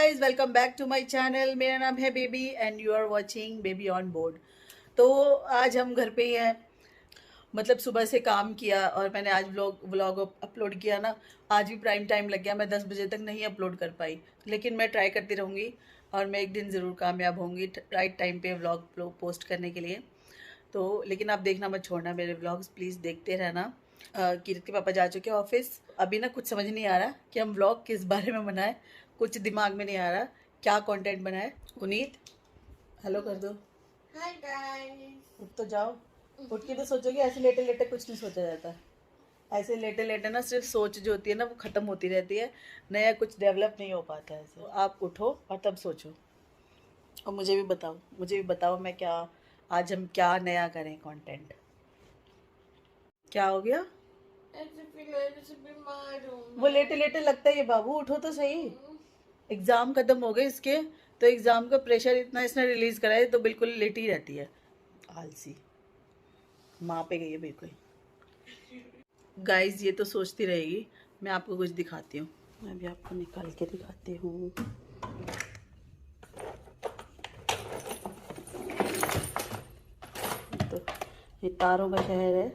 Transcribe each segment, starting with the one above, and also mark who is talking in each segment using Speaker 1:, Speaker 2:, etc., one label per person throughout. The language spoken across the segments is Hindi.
Speaker 1: Guys, welcome back to my channel. मेरा नाम है Baby and you are watching Baby on board. तो आज हम घर पे ही हैं। मतलब सुबह से काम किया और मैंने आज व्लॉग अपलोड किया ना। आज भी प्राइम टाइम लग गया, मैं 10 बजे तक नहीं अपलोड कर पाई, लेकिन मैं ट्राई करती रहूँगी और मैं एक दिन ज़रूर कामयाब होंगी राइट टाइम पे व्लॉग पोस्ट करने के लिए। तो लेकिन आप देखना मत छोड़ना मेरे व्लॉग्स, प्लीज़ देखते रहना। किरत के पापा जा चुके हैं ऑफिस। अभी ना कुछ समझ नहीं आ रहा कि हम व्लॉग किस बारे में बनाए, कुछ दिमाग में नहीं आ रहा क्या कंटेंट बनाए। पुनीत हेलो कर दो।
Speaker 2: Hi guys.
Speaker 1: उठ तो जाओ, उठ के तो सोचोगे। ऐसे लेटे लेटे कुछ नहीं सोचा जाता। ऐसे लेटे लेटे ना सिर्फ सोच जो होती है ना वो ख़त्म होती रहती है, नया कुछ डेवलप नहीं हो पाता है। ऐसे तो आप उठो और तब सोचो और मुझे भी बताओ मैं क्या, आज हम क्या नया करें कंटेंट। क्या हो गया?
Speaker 2: ऐसे फील हो जैसे बीमार हूँ
Speaker 1: वो लेटे लेटे लगता है ये बाबू, उठो तो सही। एग्ज़ाम ख़त्म हो गए इसके, तो एग्ज़ाम का प्रेशर इतना इसने रिलीज़ करा है तो बिल्कुल लेटी रहती है, आलसी माँ पे गई है बिल्कुल। गाइस ये तो सोचती रहेगी। मैं आपको कुछ दिखाती हूँ, मैं भी आपको निकाल के दिखाती हूँ। तो ये तारों का शहर है,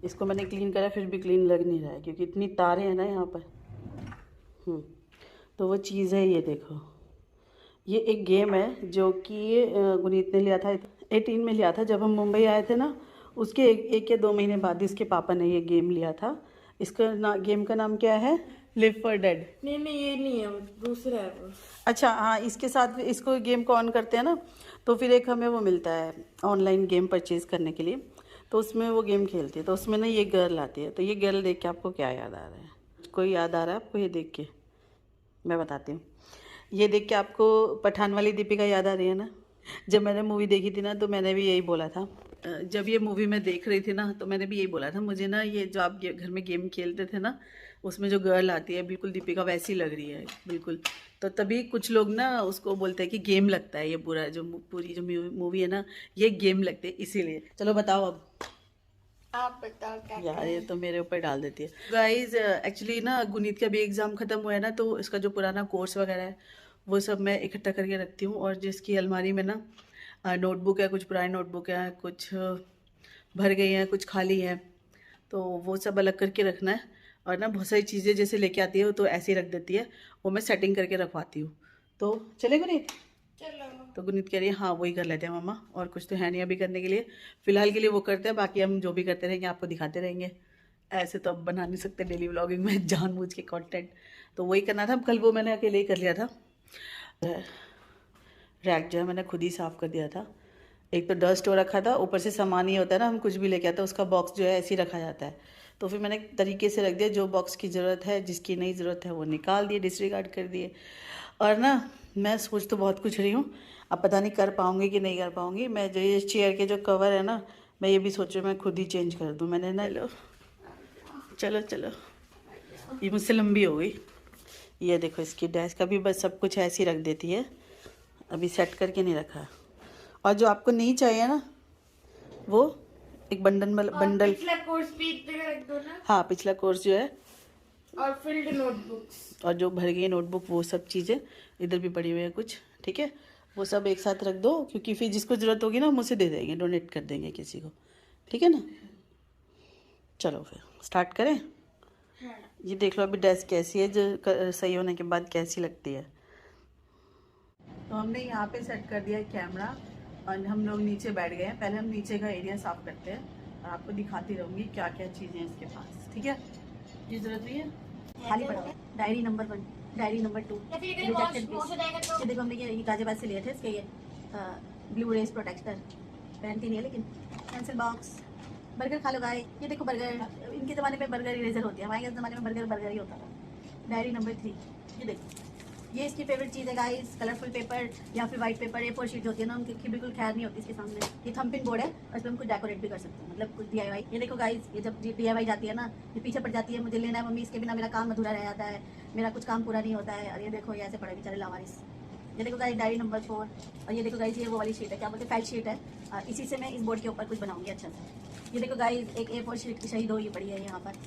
Speaker 1: इसको मैंने क्लीन करा फिर भी क्लीन लग नहीं रहा है क्योंकि इतनी तारें हैं ना यहाँ पर। तो वो चीज़ है, ये देखो, ये एक गेम है जो कि गुनीत ने लिया था 18 में लिया था जब हम मुंबई आए थे ना। उसके एक या 2 महीने बाद इसके पापा ने ये गेम लिया था। इसका गेम का नाम क्या है? Live for dead.
Speaker 2: नहीं ये नहीं है, वो दूसरा है वो।
Speaker 1: अच्छा हाँ, इसके साथ इसको गेम को ऑन करते हैं ना तो फिर एक हमें वो मिलता है ऑनलाइन गेम परचेज़ करने के लिए। तो उसमें वो गेम खेलती है, तो उसमें ना ये गर्ल आती है। तो ये गर्ल देख के आपको क्या याद आ रहा है? कोई याद आ रहा है आपको ये देख के? मैं बताती हूँ। ये देख के आपको पठान वाली दीपिका याद आ रही है ना? जब मैंने मूवी देखी थी ना तो मैंने भी यही बोला था। जब ये मूवी मैं देख रही थी ना तो मैंने भी यही बोला था, मुझे ना ये जो आप घर में गेम खेलते थे ना उसमें जो गर्ल आती है बिल्कुल दीपिका वैसी लग रही है बिल्कुल। तो तभी कुछ लोग ना उसको बोलते हैं कि गेम लगता है, ये पूरी जो मूवी है ना ये गेम लगती है इसीलिए। चलो बताओ अब।
Speaker 2: आप बताओ क्या
Speaker 1: यार ये तो मेरे ऊपर डाल देती है। गाइज एक्चुअली ना गुनीत का भी एग्ज़ाम ख़त्म हुआ है ना, तो इसका जो पुराना कोर्स वगैरह है वो सब मैं इकट्ठा करके रखती हूँ। और जिसकी अलमारी में ना नोटबुक है, कुछ पुरानी नोटबुक है, कुछ भर गई हैं, कुछ खाली हैं, तो वो सब अलग करके रखना है। और ना बहुत सारी चीज़ें जैसे लेके आती है वो तो ऐसे ही रख देती है, वो मैं सेटिंग करके रखवाती हूँ। तो चले गुनीत?
Speaker 2: चलो।
Speaker 1: तो गुनीत कह रही है हाँ वही कर लेते हैं मम्मा, और कुछ तो है नहीं अभी करने के लिए। फ़िलहाल के लिए वो करते हैं, बाकी हम जो भी करते रहेंगे आपको दिखाते रहेंगे। ऐसे तो अब बना नहीं सकते डेली व्लॉगिंग में जानबूझ के कंटेंट, तो वही करना था। कल वो मैंने अकेले ही कर लिया था। रैक जो है मैंने खुद ही साफ़ कर दिया था। एक तो डस्ट हो रखा था, ऊपर से सामान ये होता है ना हम कुछ भी लेके आते हैं उसका बॉक्स जो है ऐसे ही रखा जाता है। तो फिर मैंने तरीके से रख दिया, जो बॉक्स की ज़रूरत है, जिसकी नहीं ज़रूरत है वो निकाल दिए, डिसरिगार्ड कर दिए। और ना मैं सोच तो बहुत कुछ रही हूँ, अब पता नहीं कर पाऊँगी कि नहीं कर पाऊँगी। मैं जो ये चेयर के जो कवर है ना, मैं ये भी सोच रही हूँ मैं खुद ही चेंज कर दूँ। मैंने ना चलो चलो ये मुझसे लंबी हो गई। ये देखो इसकी डेस्क का भी बस सब कुछ ऐसे ही रख देती है, अभी सेट करके नहीं रखा। और जो आपको नहीं चाहिए ना वो एक बंडल
Speaker 2: पिछला कोर्स भी एक जगह रख दो ना।
Speaker 1: हाँ पिछला कोर्स जो है
Speaker 2: और फील्ड नोटबुक्स
Speaker 1: और जो भर गई है नोटबुक वो सब चीज़ें इधर भी पड़ी हुई है कुछ, ठीक है। वो सब एक साथ रख दो क्योंकि फिर जिसको ज़रूरत होगी ना हम उसे दे देंगे, डोनेट कर देंगे किसी को, ठीक है ना। चलो फिर स्टार्ट करें।
Speaker 2: हाँ।
Speaker 1: ये देख लो अभी डेस्क कैसी है, जो सही होने के बाद कैसी लगती है। तो हमने यहाँ पे सेट कर दिया है कैमरा और हम लोग नीचे बैठ गए हैं। पहले हम नीचे का एरिया साफ करते हैं और आपको दिखाती रहूँगी क्या क्या चीज़ें हैं इसके पास, ठीक है। ये ज़रूरत नहीं है, खाली पड़ा हुआ है। Diary number 1, diary number 2, rejected piece. ये देखो हमने ये गाजियाबाद से लिए थे, इसके ये ब्लू रेस प्रोटेक्टर पहनती नहीं है लेकिन। पेंसिल बॉक्स, बर्गर खा लो गाय। ये देखो बर्गर, इनके ज़माने में बर्गर इरेजर होती है, हमारे ज़माने में बर्गर ही होता था। डायरी नंबर 3, ये देखो ये इसकी फेवरेट चीज़ है गाइस, कलरफुल पेपर या फिर वाइट पेपर, A4 शीट होती है ना उनकी बिल्कुल खैर नहीं होती इसके सामने। ये थंपिंग बोर्ड है और इसमें हम कुछ डेकोरेट भी कर सकते हैं, मतलब कुछ DIY। ये देखो गाइस, ये जब DIY जाती है ना ये पीछे पड़ जाती है, मुझे लेना है मम्मी, इसके बिना मेरा काम अधूरा रह जाता है, मेरा कुछ काम पूरा नहीं होता है। और ये देखो ये ऐसे पड़े बेचारे लावारिस। ये देखो गाइस डायरी नंबर 4, और ये देखो गाइस ये वो वाली शीट है, क्या बोलते हैं, फैट शीट है। इसी से मैं इस बोर्ड के ऊपर कुछ बनाऊंगी अच्छा से। ये देखो गाइस एक A4 शीट की शहीद हुई पड़ी है यहाँ पर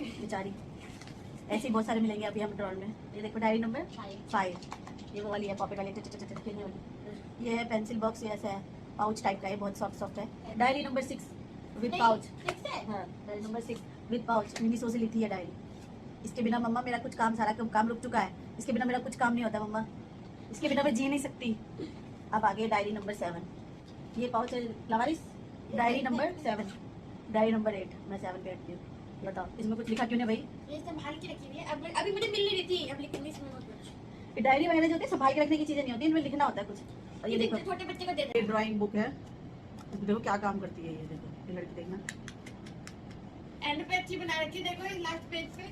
Speaker 1: बेचारी, ऐसे ही बहुत सारे मिलेंगे अभी हम ड्रॉर में। ये देखो डायरी नंबर 5, ये वो वाली है पॉकेट वाली खेलने वाली। ये है पेंसिल बॉक्स, ये ऐसा है पाउच टाइप का है, बहुत सॉफ्ट है। Diary number 6 with pouch. हाँ डायरी नंबर 6 विद पाउच, यूनिसो से लिखी है डायरी। इसके बिना मम्मा मेरा कुछ काम, सारा काम रुक चुका है, इसके बिना मेरा कुछ काम नहीं होता मम्मा, इसके बिना मैं जी नहीं सकती। अब आगे डायरी नंबर 7, ये पाउच है लवारिस। डायरी नंबर 7, डायरी नंबर 8, मैं 7 पे अटकी हूँ। बताओ इसमें कुछ लिखा क्यों नहीं भाई?
Speaker 2: ये संभाल के रखी हुई है, अब अभी मुझे मिल नहीं रही थी, अब लेकिन इसमें बहुत कुछ।
Speaker 1: ये डायरी वगैरह जो होती है संभाल के रखने की चीजें नहीं होती, इनमें लिखना होता है कुछ। और ये देखो
Speaker 2: छोटे बच्चे को दे
Speaker 1: ये ड्राइंग बुक है, देखो क्या काम करती है। ये देखो ये लड़की देखना,
Speaker 2: एंड पे अच्छी बना रखी है, देखो लास्ट पेज पे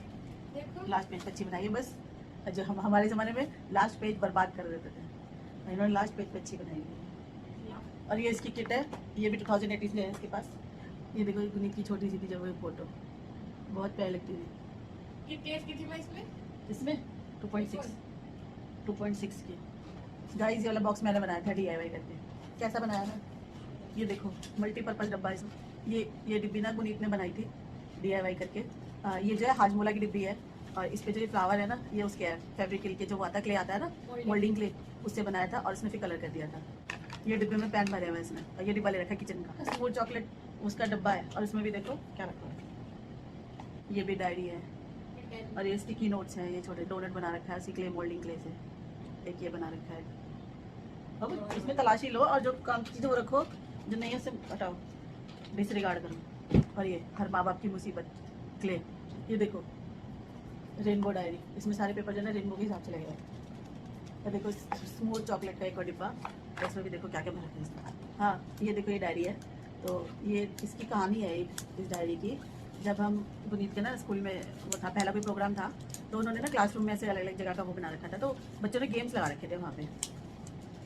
Speaker 2: देखो।
Speaker 1: लास्ट पेज पे अच्छी बनाई है बस। जो हम हमारे ज़माने में लास्ट पेज बर्बाद कर देते थे, इन्होंने लास्ट पेज पे अच्छी बनाई है। और ये इसकी किट है, ये भी 2018 में है इसके पास। ये देखो गुनीत की छोटी सी थी जब वो फोटो, बहुत प्यारी लगती थी।
Speaker 2: ये टेस्ट कितनी है इसमें?
Speaker 1: इसमें 2.6 की। गाइस ये वाला बॉक्स मैंने बनाया था DIY करके। कैसा बनाया था ये देखो, मल्टीपर्पज़ डब्बा इसमें। ये डिब्बी ना गुनीत ने बनाई थी DIY करके। ये जो है हाजमोला की डिब्बी है, और इस पे जो ये फ्लावर है ना, ये उसके है फैब्रिक के जो वाता क्ले आता है ना, मोल्डिंग क्ले, उससे बनाया था और इसमें फिर कलर कर दिया था। ये डिब्बे में पैन भरे हुए हैं इसमें, और ये डिब्बा ले रखा है किचन का। स्मूथ चॉकलेट उसका डब्बा है, और इसमें भी देखो क्या रखा है, ये भी डायरी है। और ये स्टिकी नोट्स हैं, ये छोटे डोनट बना रखा है उसी क्ले, मोल्डिंग क्ले से। एक ये बना रखा है। अब इसमें तलाशी लो और जो काम की चीज़ें वो रखो, जो नहीं है उसे हटाओ, डिसरिगार्ड करो। और ये हर माँ बाप की मुसीबत क्ले, ये देखो रेनबो डायरी, इसमें सारे पेपर जो है रेनबो के हिसाब से लगेगा। और देखो स्मूथ चॉकलेट का एक और डिब्बा, इसमें भी देखो क्या क्या भरा है इसमें। हाँ ये देखो ये डायरी है, तो ये इसकी कहानी है इस डायरी की। जब हम गुनीत के ना स्कूल में वो था, पहला कोई प्रोग्राम था, तो उन्होंने ना क्लासरूम में ऐसे अलग अलग जगह का वो बना रखा था, तो बच्चों ने गेम्स लगा रखे थे वहाँ पे,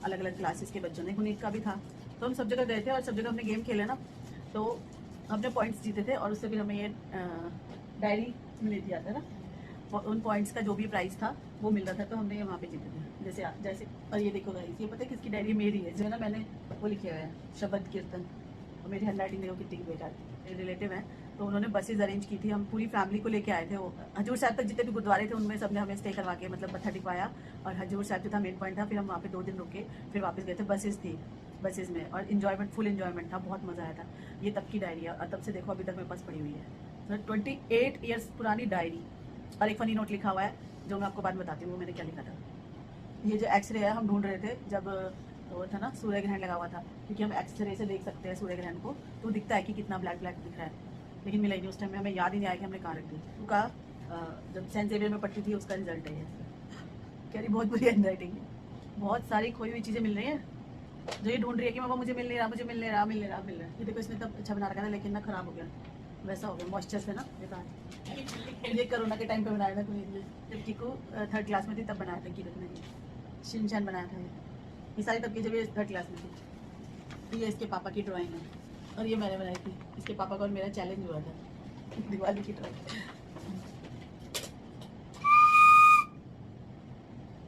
Speaker 1: अलग अलग क्लासेस के बच्चों ने, गुनीत का भी था। तो हम सब जगह गए थे और सब जगह हमने गेम खेले ना, तो हमने पॉइंट्स जीते थे, और उससे फिर हमें ये डायरी मिली थी आता है ना, उन पॉइंट्स का जो भी प्राइस था वो मिल रहा था, तो हमने ये वहाँ पे जीते थे जैसे। और ये देखो गाइस, ये पता है किसकी डायरी? मेरी है, जो है ना मैंने वो लिखे हुए हैं शब्द कीर्तन, और मेरी हैंडराइटिंग देखो कितनी बेकार थी। रिलेटिव हैं, तो उन्होंने बसेज अरेंज की थी, हम पूरी फैमिली को लेके आए थे। वो हजूर साहब तक जितने भी गुरुद्वारे थे उनमें सबने हमें स्टे करवा के मतलब मत्था टिकवाया, और हजूर साहब जो था मेन पॉइंट था, फिर हम वहाँ पे 2 दिन रुके, फिर वापस गए थे। बसेज थी, बसेज में, और इन्जॉयमेंट, फुल इन्जॉयमेंट था, बहुत मज़ा आया था। ये तब की डायरी है, और तब से देखो अभी तक मेरे पास पड़ी हुई है। 28 ईयर्स पुरानी डायरी। और एक फ़नी नोट लिखा हुआ है, जो मैं आपको बाद में बताती हूँ वो मैंने क्या लिखा था। ये जो एक्सरे है हम ढूंढ रहे थे जब वो था ना सूर्य ग्रहण लगा हुआ था, क्योंकि हम एक्सरे से देख सकते हैं सूर्य ग्रहण को, तो दिखता है कि कितना ब्लैक ब्लैक दिख रहा है, लेकिन मिला ही नहीं उस टाइम में, हमें याद ही नहीं आया कि हमने कहाँ रख दी। उसका जब सेंट जेवियर में पढ़ती थी उसका रिजल्ट है ये। कह रही बहुत बुरी हैंड राइटिंग है, बहुत सारी खोई हुई चीज़ें मिल रही हैं, जो ये ढूंढ रही है कि मम्मा मुझे मिल नहीं रहा, मुझे मिल नहीं रहा, मिल नहीं रहा, मिल रहा है। ये देखो इसने तब अच्छा बना रखा था, लेकिन ना ख़राब हो गया, वैसा हो गया मॉइस्चर से ना बेकार। ये कोरोना के टाइम पे बनाया था कुछ, जब कीकू 3rd क्लास में थी तब बनाया था कीकू ने, शिनचैन बनाया था ये सारी तब की जब ये 3rd क्लास में थी। तो ये इसके पापा की ड्राइंग है, और ये मैंने बनाई थी, इसके पापा का और मेरा चैलेंज हुआ था दिवाली की ड्राइंग।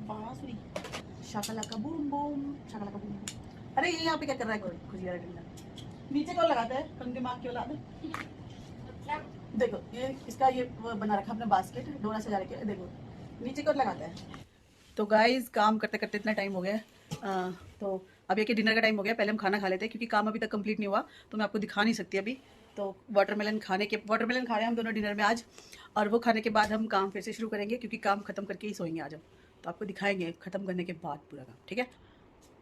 Speaker 1: बांसुरी Shakalaka boom boom, Shakalaka boom boom. अरे ये यहाँ पे क्या कर रहा है खुजिया रटना? नीचे कौन लगाता है? कम दिमाग की औलाद।
Speaker 2: मतलब
Speaker 1: देखो ये इसका ये वो बना रखा अपना बास्केट, डोरा सजा रखे, देखो नीचे कौन लगाता है। तो गाइस काम करते करते इतना टाइम हो गया, तो अब ये कि डिनर का टाइम हो गया, पहले हम खाना खा लेते हैं, क्योंकि काम अभी तक कंप्लीट नहीं हुआ, तो मैं आपको दिखा नहीं सकती अभी। तो वाटरमेलन खा रहे हैं हम दोनों डिनर में आज, और वो खाने के बाद हम काम फिर से शुरू करेंगे, क्योंकि काम खत्म करके ही सोएंगे आज हम, तो आपको दिखाएंगे खत्म करने के बाद पूरा काम, ठीक है।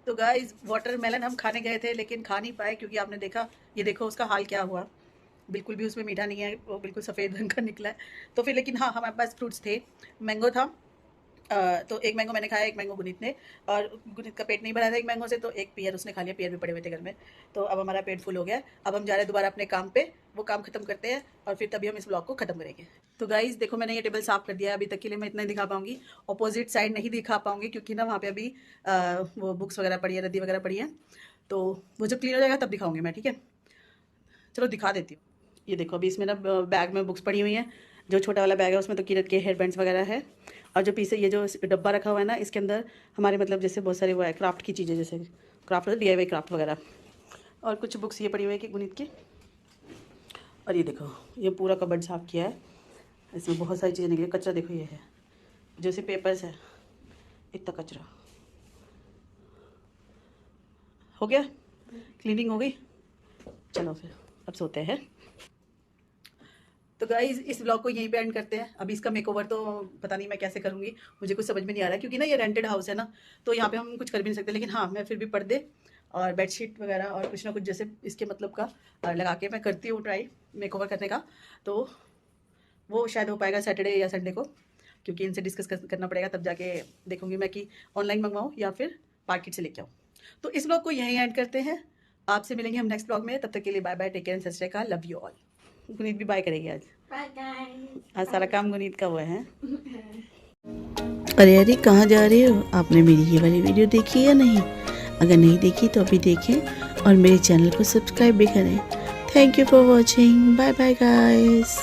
Speaker 1: तो गाइस वाटरमेलन हम खाने गए थे, लेकिन खा नहीं पाए, क्योंकि आपने देखा, ये देखो उसका हाल क्या हुआ, बिल्कुल भी उसमें मीठा नहीं है, वो बिल्कुल सफ़ेद रंग का निकला है। तो फिर लेकिन हाँ हमारे पास फ्रूट्स थे, मैंगो था, तो एक मैंगो मैंने खाया, एक मैंगो गुनीत ने, और गुनीत का पेट नहीं भरा था एक मैंगो से, तो एक पेयर उसने खा लिया, पेयर भी पड़े हुए थे घर में। तो अब हमारा पेट फुल हो गया, अब हम जा रहे हैं दोबारा अपने काम पे, वो काम खत्म करते हैं और फिर तभी हम इस ब्लॉग को खत्म करेंगे। तो गाइज़ देखो मैंने ये टेबल साफ़ कर दिया है, अभी तक के लिए मैं इतना ही दिखा पाऊँगी, अपोजिट साइड नहीं दिखा पाऊँगी, क्योंकि ना वहाँ पर अभी वो बुक्स वगैरह पड़ी है, रद्दी वगैरह पड़ी है, तो वो जब क्लियर हो जाएगा तब दिखाऊँगी मैं, ठीक है। चलो दिखा देती हूँ। ये देखो अभी इसमें ना बैग में बुक्स पड़ी हुई हैं, जो छोटा वाला बैग है उसमें तो किरत के हेयर बैंड्स वगैरह है, और जो पीछे ये जो डब्बा रखा हुआ है ना, इसके अंदर हमारे मतलब जैसे बहुत सारे वो है क्राफ्ट की चीज़ें, जैसे क्राफ्ट DIY क्राफ्ट वगैरह, और कुछ बुक्स ये पड़ी हुई है कि गुनीत की। और ये देखो ये पूरा कबर्ड साफ़ किया है, इसमें बहुत सारी चीज़ें निकली। कचरा देखो ये है, जैसे पेपर्स है, इतना कचरा। हो गया, क्लीनिंग हो गई। चलो फिर अब सोते हैं। तो गाइस इस ब्लॉग को यहीं पे एंड करते हैं। अभी इसका मेकओवर तो पता नहीं मैं कैसे करूँगी, मुझे कुछ समझ में नहीं आ रहा है, क्योंकि ना ये रेंटेड हाउस है ना, तो यहाँ पे हम कुछ कर भी नहीं सकते। लेकिन हाँ, मैं फिर भी पर्दे और बेडशीट वगैरह और कुछ ना कुछ जैसे इसके मतलब का लगा के मैं करती हूँ ट्राई मेकओवर करने का। तो वो शायद हो पाएगा सैटरडे या संडे को, क्योंकि इनसे डिस्कस करना पड़ेगा, तब जाके देखूँगी मैं कि ऑनलाइन मंगवाऊँ या फिर मार्केट से लेके आऊँ। तो इस ब्लॉग को यहीं एंड करते हैं। आपसे मिलेंगे हम नेक्स्ट ब्लॉग में, तब तक के लिए bye bye, take care and Sat Shri अकाल, लव यू ऑल। गुनीत भी बाय करेगी आज।
Speaker 2: Bye guys.
Speaker 1: आज सारा काम गुनीत का हुआ है। अरे अरे कहाँ जा रहे हो? आपने मेरी ये वाली वीडियो देखी या नहीं? अगर नहीं देखी तो अभी देखें और मेरे चैनल को सब्सक्राइब भी करें। Thank you for watching. Bye bye guys.